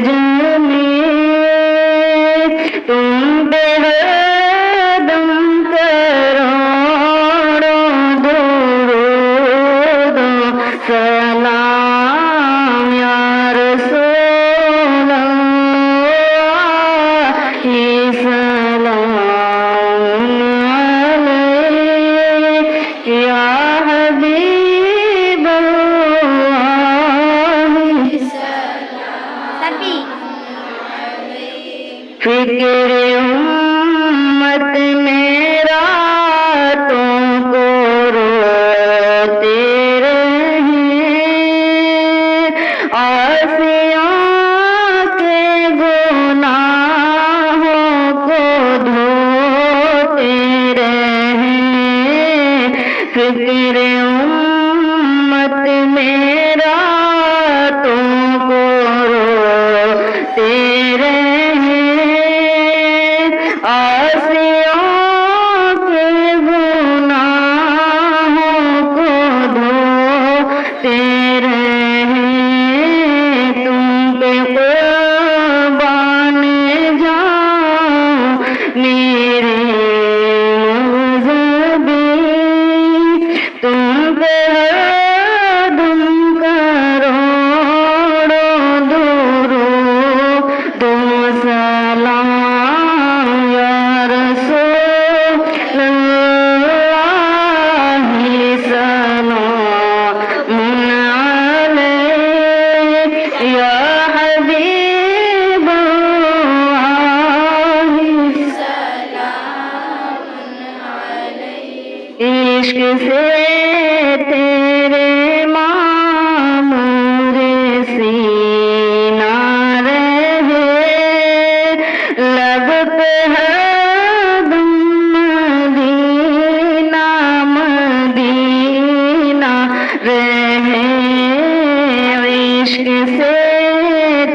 जमी तुम पे हरदम करोड़ों दुरूद सलाम या रसूल अल्लाह सलाम अलैक या हबीब फिक्र उम्मत में रातों को रोते रहे आसियां के गुनाहों को धोते रहे फिक्र उम्मत में रातों को रोते रहे आसियों के गुनाहों को धोते रहे तुम पे कुर्बान जाऊं मेरे मज़हबी तुम पे हरदम करोड़ों दुरूद सलाम इश्क से तेरे मामूर सीना रहे लब पे हरदम मदीना मदीना रहे इश्क से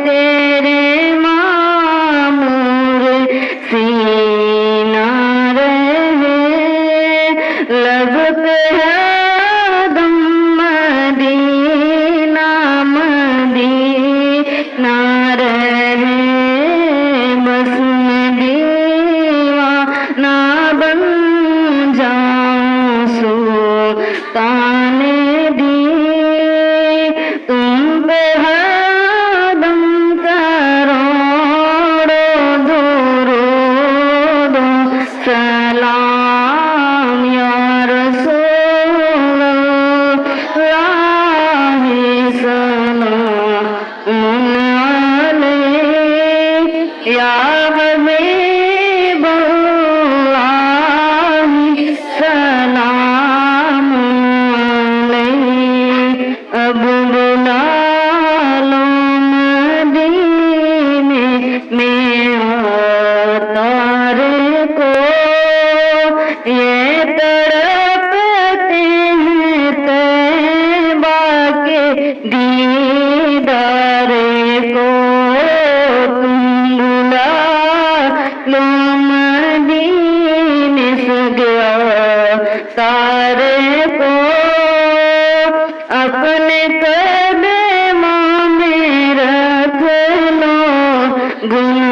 तेरे मामूर सीना रहे लब पे हरदम मदीना मदीना रहे बस मैं दीवाना बन जाऊं सुल्ताने दी तुम पे हरदम करोड़ों दुरूद सलाम या रसूल अल्लाह सलाम अलैक या हबीब अल्लाह सलाम अलैक अब बुला लो मदीने में तारे को ये तड़पते हैं तैबा के दीदार को तुम बुला लो मदीने से गया तारे को अपने कदमों में रख लो गुना